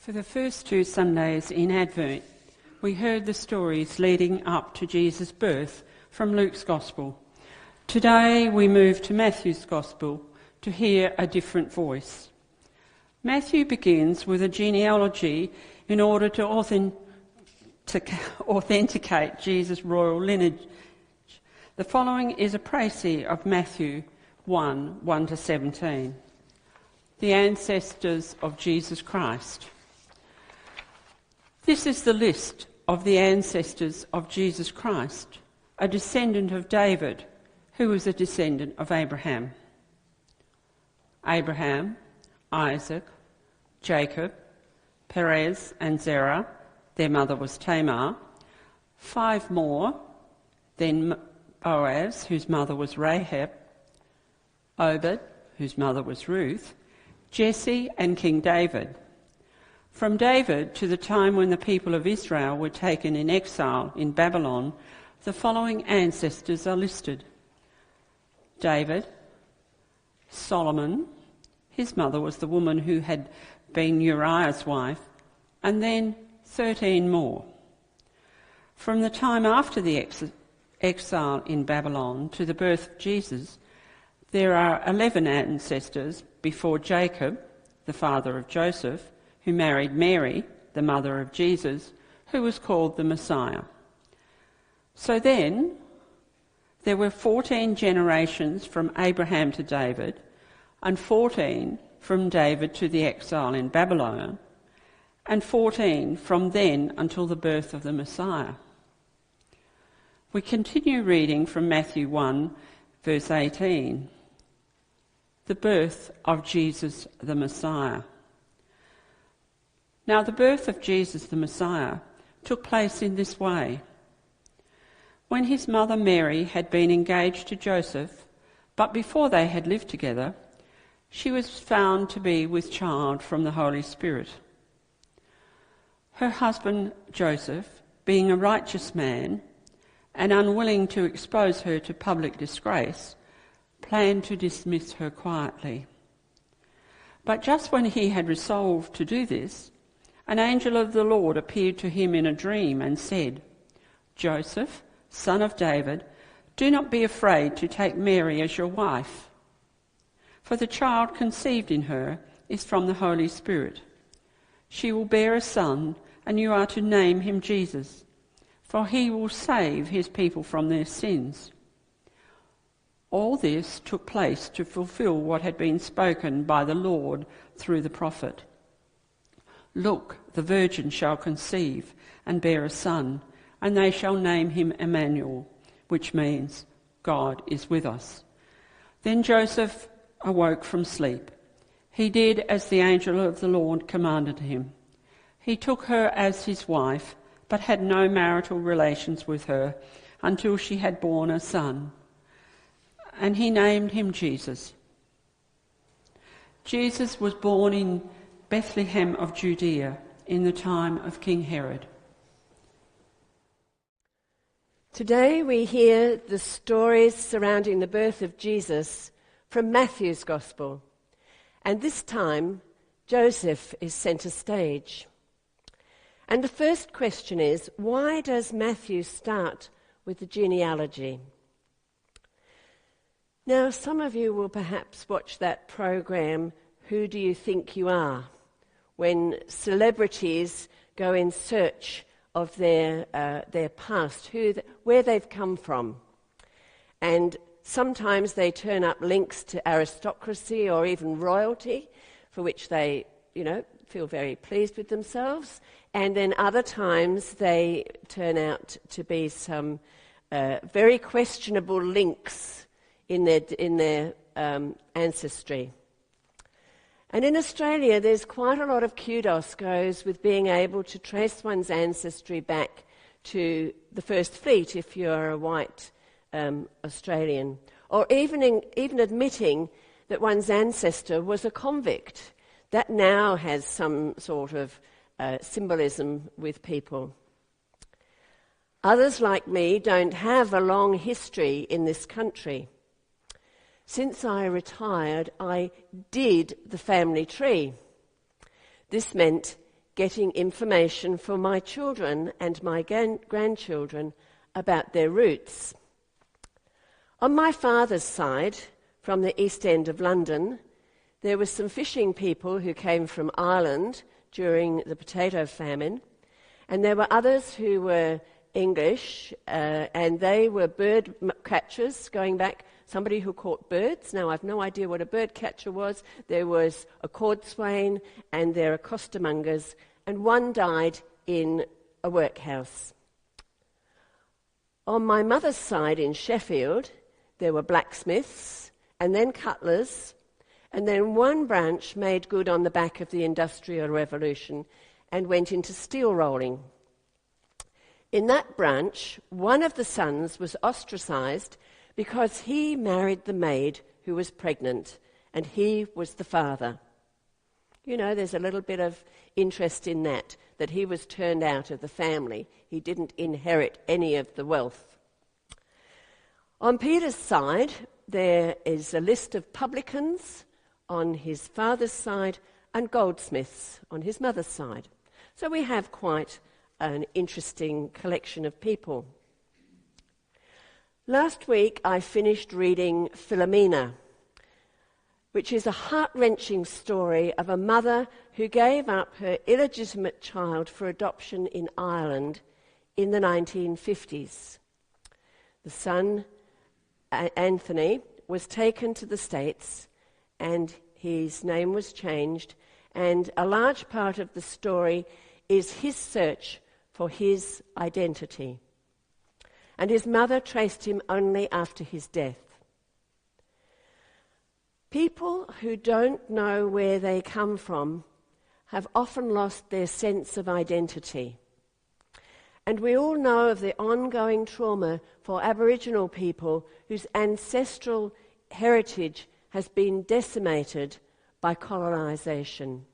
For the first 2 Sundays in Advent, we heard the stories leading up to Jesus' birth from Luke's Gospel. Today we move to Matthew's Gospel to hear a different voice. Matthew begins with a genealogy in order to authenticate Jesus' royal lineage. The following is a précis of Matthew 1:1-17. The ancestors of Jesus Christ. This is the list of the ancestors of Jesus Christ, a descendant of David, who was a descendant of Abraham. Abraham, Isaac, Jacob, Perez and Zerah, their mother was Tamar, 5 more, then Boaz, whose mother was Rahab, Obed, whose mother was Ruth, Jesse and King David. From David to the time when the people of Israel were taken in exile in Babylon, the following ancestors are listed. David, Solomon, his mother was the woman who had been Uriah's wife, and then 13 more. From the time after the exile in Babylon to the birth of Jesus, there are 11 ancestors before Jacob, the father of Joseph, who married Mary, the mother of Jesus, who was called the Messiah. So then, there were 14 generations from Abraham to David, and 14 from David to the exile in Babylon, and 14 from then until the birth of the Messiah. We continue reading from Matthew 1, verse 18. The birth of Jesus the Messiah. Now, the birth of Jesus the Messiah took place in this way. When his mother Mary had been engaged to Joseph, but before they had lived together, she was found to be with child from the Holy Spirit. Her husband Joseph, being a righteous man and unwilling to expose her to public disgrace, planned to dismiss her quietly. But just when he had resolved to do this, an angel of the Lord appeared to him in a dream and said, "Joseph, son of David, do not be afraid to take Mary as your wife, for the child conceived in her is from the Holy Spirit. She will bear a son, and you are to name him Jesus, for he will save his people from their sins." All this took place to fulfill what had been spoken by the Lord through the prophet. "Look, the virgin shall conceive and bear a son, and they shall name him Emmanuel," which means God is with us. Then Joseph awoke from sleep. He did as the angel of the Lord commanded him. He took her as his wife, but had no marital relations with her until she had borne a son, and he named him Jesus. Jesus was born in Bethlehem of Judea in the time of King Herod. Today we hear the stories surrounding the birth of Jesus from Matthew's Gospel, and this time Joseph is centre stage. And the first question is, why does Matthew start with the genealogy? Now, some of you will perhaps watch that program, Who Do You Think You Are?, when celebrities go in search of their past, where they've come from. And sometimes they turn up links to aristocracy or even royalty, for which they, feel very pleased with themselves. And then other times they turn out to be some very questionable links in their ancestry. And in Australia, there's quite a lot of kudos goes with being able to trace one's ancestry back to the First Fleet if you're a white Australian, or even admitting that one's ancestor was a convict. That now has some sort of symbolism with people. Others like me don't have a long history in this country. Since I retired, I did the family tree. This meant getting information for my children and my grandchildren about their roots. On my father's side, from the East End of London, there were some fishing people who came from Ireland during the potato famine, and there were others who were English, and they were bird catchers, going back, somebody who caught birds. Now, I've no idea what a bird catcher was. There was a cordswain, and there are costermongers, and one died in a workhouse. On my mother's side in Sheffield, there were blacksmiths, and then cutlers, and then one branch made good on the back of the Industrial Revolution and went into steel rolling. In that branch, one of the sons was ostracised because he married the maid who was pregnant, and he was the father. You know, there's a little bit of interest in that he was turned out of the family. He didn't inherit any of the wealth. On Peter's side, there is a list of publicans on his father's side and goldsmiths on his mother's side. So we have quite an interesting collection of people. Last week I finished reading Philomena, which is a heart-wrenching story of a mother who gave up her illegitimate child for adoption in Ireland in the 1950s. The son, Anthony, was taken to the States and his name was changed, and a large part of the story is his search for his identity. And his mother traced him only after his death. People who don't know where they come from have often lost their sense of identity. And we all know of the ongoing trauma for Aboriginal people whose ancestral heritage has been decimated by colonisation.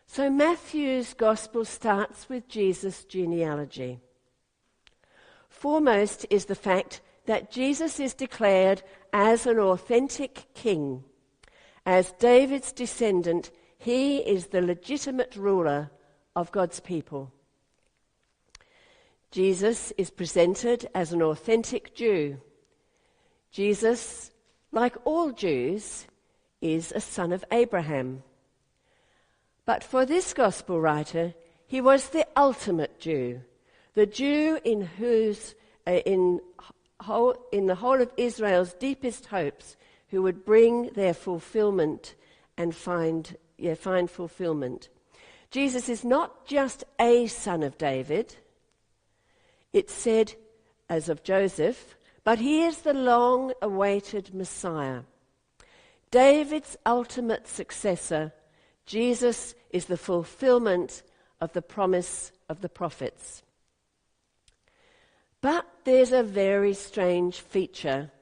So Matthew's Gospel starts with Jesus' genealogy. Foremost is the fact that Jesus is declared as an authentic king. As David's descendant, he is the legitimate ruler of God's people. Jesus is presented as an authentic Jew. Jesus, like all Jews, is a son of Abraham. But for this gospel writer, he was the ultimate Jew, the Jew in the whole of Israel's deepest hopes, who would bring their fulfillment and find fulfillment. Jesus is not just a son of David, it's said as of Joseph, but he is the long-awaited Messiah. David's ultimate successor, Jesus is the fulfillment of the promise of the prophets. But there's a very strange feature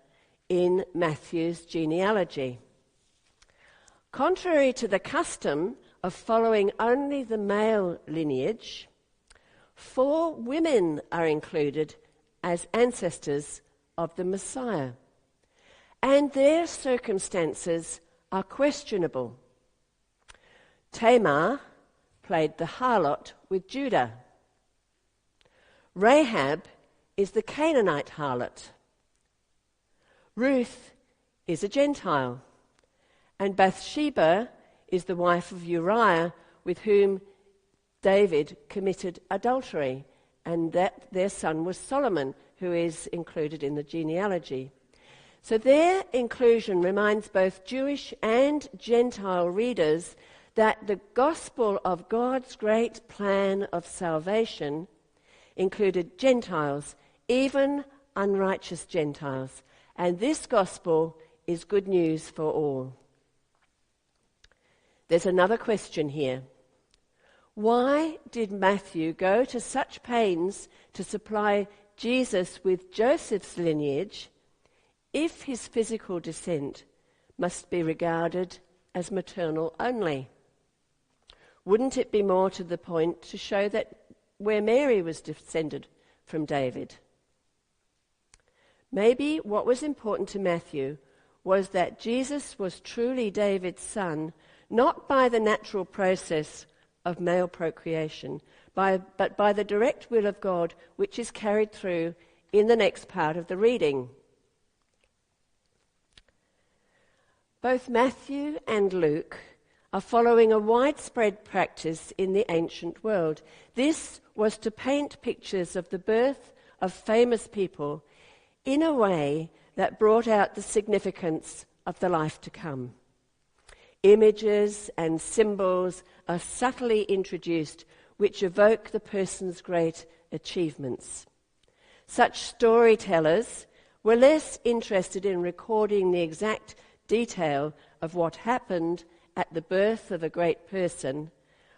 in Matthew's genealogy. Contrary to the custom of following only the male lineage, 4 women are included as ancestors of the Messiah, and their circumstances are questionable. Tamar played the harlot with Judah. Rahab is the Canaanite harlot. Ruth is a Gentile. And Bathsheba is the wife of Uriah, with whom David committed adultery, and that their son was Solomon, who is included in the genealogy. So their inclusion reminds both Jewish and Gentile readers that the gospel of God's great plan of salvation included Gentiles, even unrighteous Gentiles, and this gospel is good news for all. There's another question here. Why did Matthew go to such pains to supply Jesus with Joseph's lineage if his physical descent must be regarded as maternal only? Wouldn't it be more to the point to show that where Mary was descended from David? Maybe what was important to Matthew was that Jesus was truly David's son, not by the natural process of male procreation, but by the direct will of God, which is carried through in the next part of the reading. Both Matthew and Luke are following a widespread practice in the ancient world. This was to paint pictures of the birth of famous people in a way that brought out the significance of the life to come. Images and symbols are subtly introduced which evoke the person's great achievements. Such storytellers were less interested in recording the exact detail of what happened at the birth of a great person,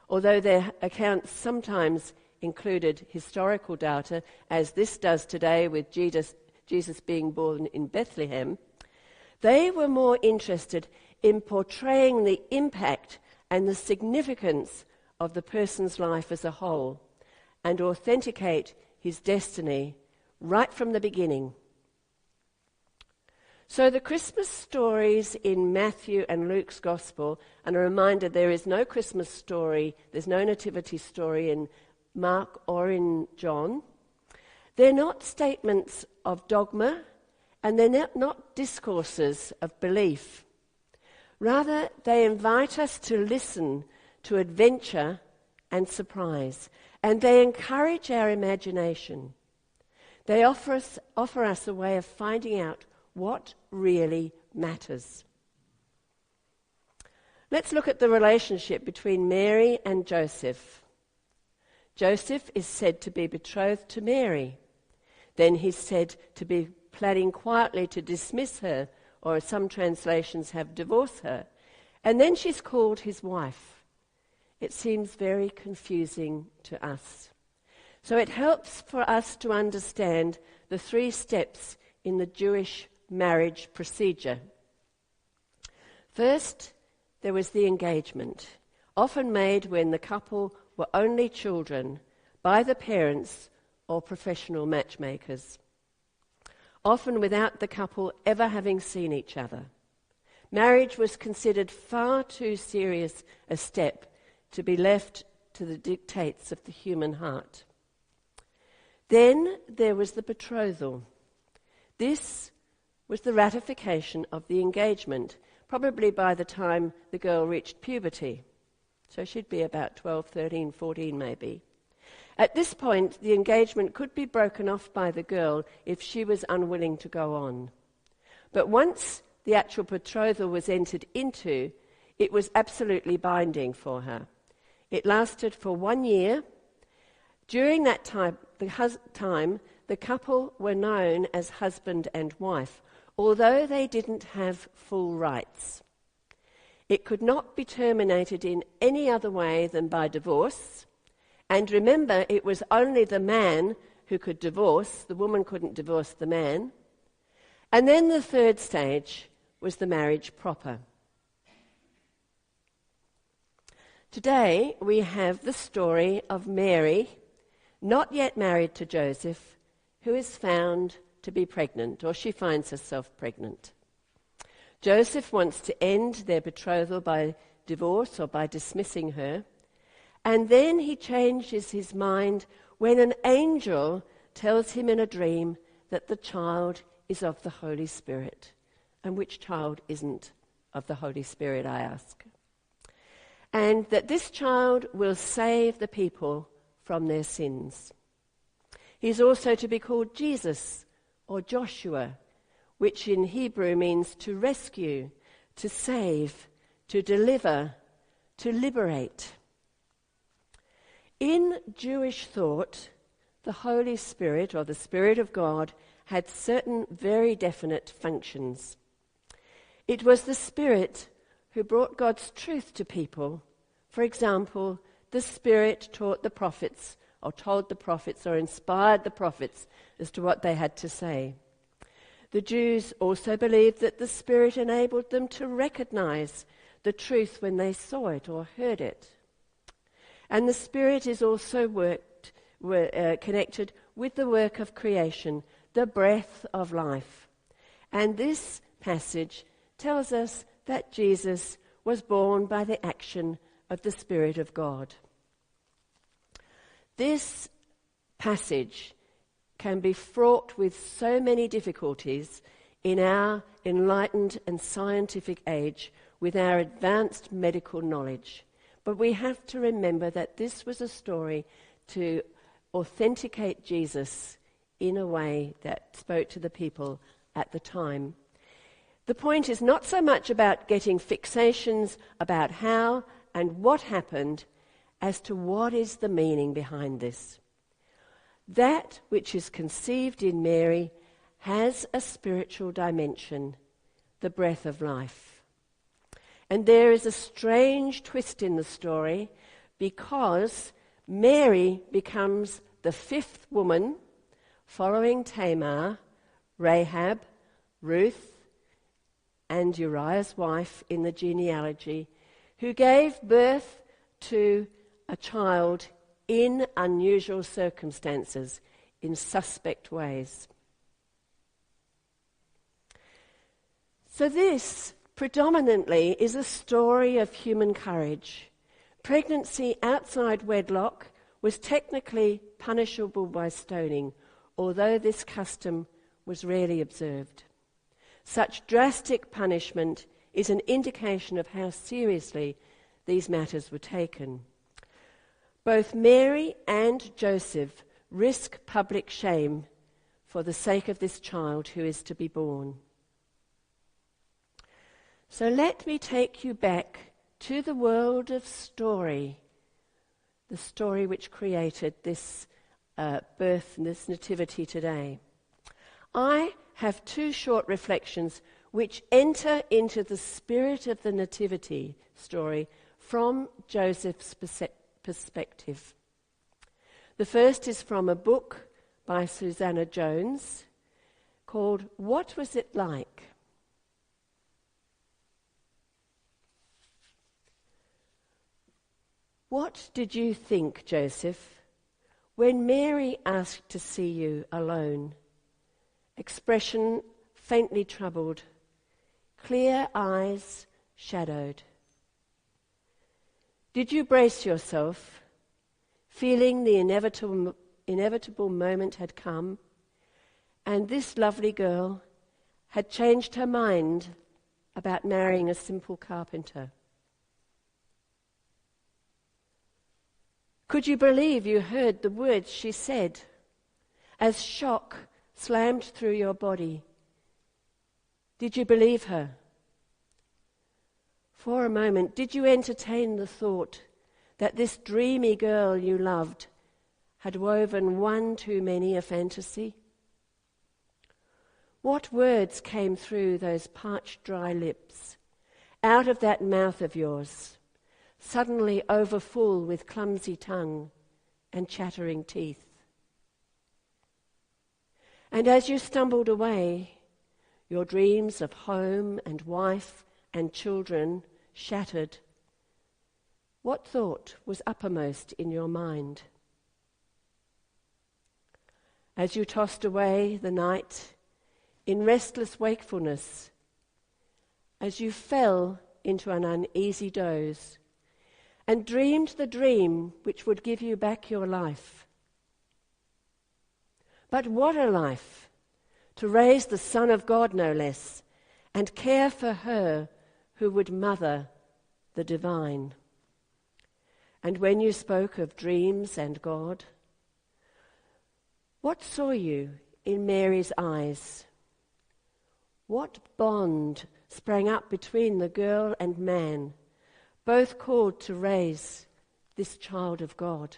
although their accounts sometimes included historical data, as this does today with Jesus being born in Bethlehem. They were more interested in portraying the impact and the significance of the person's life as a whole and authenticate his destiny right from the beginning. So the Christmas stories in Matthew and Luke's Gospel, and a reminder, there is no Christmas story, there's no nativity story in Mark or in John. They're not statements of dogma, and they're not discourses of belief. Rather, they invite us to listen to adventure and surprise, and they encourage our imagination. They offer us a way of finding out what really matters. Let's look at the relationship between Mary and Joseph. Joseph is said to be betrothed to Mary. Then he's said to be planning quietly to dismiss her, or as some translations have, divorce her. And then she's called his wife. It seems very confusing to us. So it helps for us to understand the 3 steps in the Jewish marriage procedure. First, there was the engagement, often made when the couple were only children by the parents or professional matchmakers, often without the couple ever having seen each other. Marriage was considered far too serious a step to be left to the dictates of the human heart. Then there was the betrothal. This was the ratification of the engagement, probably by the time the girl reached puberty. So she'd be about 12, 13, 14 maybe. At this point, the engagement could be broken off by the girl if she was unwilling to go on. But once the actual betrothal was entered into, it was absolutely binding for her. It lasted for 1 year. During that time, the couple were known as husband and wife, although they didn't have full rights. It could not be terminated in any other way than by divorce. And remember, it was only the man who could divorce. The woman couldn't divorce the man. And then the 3rd stage was the marriage proper. Today we have the story of Mary, not yet married to Joseph, who is found to be pregnant, or she finds herself pregnant. Joseph wants to end their betrothal by divorce or by dismissing her, and then he changes his mind when an angel tells him in a dream that the child is of the Holy Spirit. And which child isn't of the Holy Spirit, I ask? And that this child will save the people from their sins. He's also to be called Jesus or Joshua, which in Hebrew means to rescue, to save, to deliver, to liberate. In Jewish thought, the Holy Spirit, or the Spirit of God, had certain very definite functions. It was the Spirit who brought God's truth to people. For example, the Spirit taught the prophets, or told the prophets, or inspired the prophets as to what they had to say. The Jews also believed that the Spirit enabled them to recognize the truth when they saw it or heard it. And the Spirit is also connected with the work of creation, the breath of life. And this passage tells us that Jesus was born by the action of the Spirit of God. This passage can be fraught with so many difficulties in our enlightened and scientific age with our advanced medical knowledge. But we have to remember that this was a story to authenticate Jesus in a way that spoke to the people at the time. The point is not so much about getting fixations about how and what happened as to what is the meaning behind this. That which is conceived in Mary has a spiritual dimension, the breath of life. And there is a strange twist in the story because Mary becomes the fifth woman following Tamar, Rahab, Ruth, and Uriah's wife in the genealogy, who gave birth to a child in unusual circumstances, in suspect ways. So this predominantly is a story of human courage. Pregnancy outside wedlock was technically punishable by stoning, although this custom was rarely observed. Such drastic punishment is an indication of how seriously these matters were taken. Both Mary and Joseph risk public shame for the sake of this child who is to be born. So let me take you back to the world of story, the story which created this birth and this nativity today. I have two short reflections which enter into the spirit of the nativity story from Joseph's perspective. The first is from a book by Susanna Jones called What Was It Like? What did you think, Joseph, when Mary asked to see you alone? Expression faintly troubled, clear eyes shadowed. Did you brace yourself, feeling the inevitable moment had come, and this lovely girl had changed her mind about marrying a simple carpenter? Could you believe you heard the words she said as shock slammed through your body? Did you believe her? For a moment, did you entertain the thought that this dreamy girl you loved had woven one too many a fantasy? What words came through those parched dry lips, out of that mouth of yours, suddenly overfull with clumsy tongue and chattering teeth? And as you stumbled away, your dreams of home and wife and children shattered, what thought was uppermost in your mind? As you tossed away the night in restless wakefulness, as you fell into an uneasy doze and dreamed the dream which would give you back your life. But what a life! To raise the Son of God, no less, and care for her who would mother the divine. And when you spoke of dreams and God, what saw you in Mary's eyes? What bond sprang up between the girl and man, both called to raise this child of God?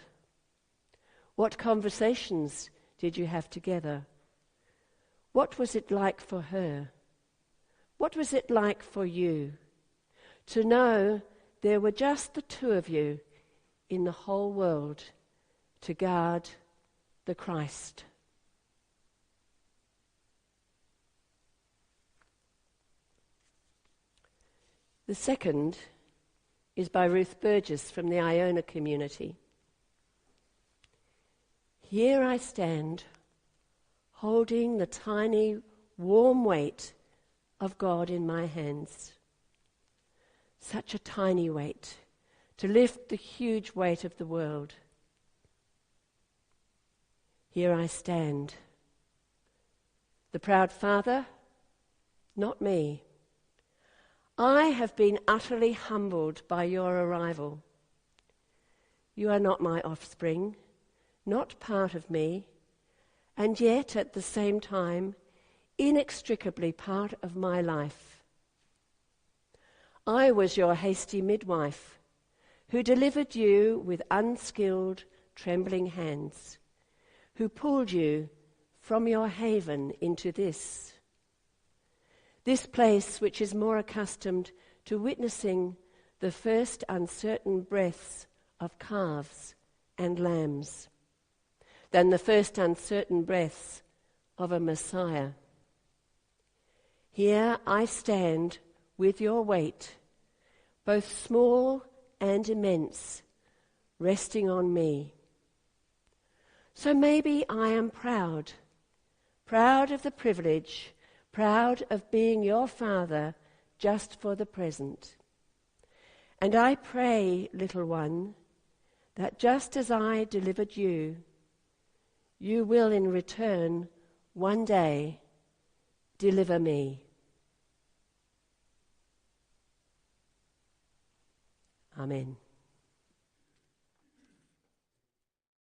What conversations did you have together? What was it like for her? What was it like for you to know there were just the two of you in the whole world to guard the Christ? The second is by Ruth Burgess from the Iona community. Here I stand, holding the tiny, warm weight of God in my hands. such a tiny weight, to lift the huge weight of the world. Here I stand. The proud father, not me. I have been utterly humbled by your arrival. You are not my offspring, not part of me, and yet at the same time, inextricably part of my life. I was your hasty midwife, who delivered you with unskilled, trembling hands, who pulled you from your haven into this place which is more accustomed to witnessing the first uncertain breaths of calves and lambs than the first uncertain breaths of a Messiah. Here I stand with your weight, both small and immense, resting on me. So maybe I am proud of the privilege, proud of being your father just for the present. And I pray, little one, that just as I delivered you, you will in return one day deliver me. Amen.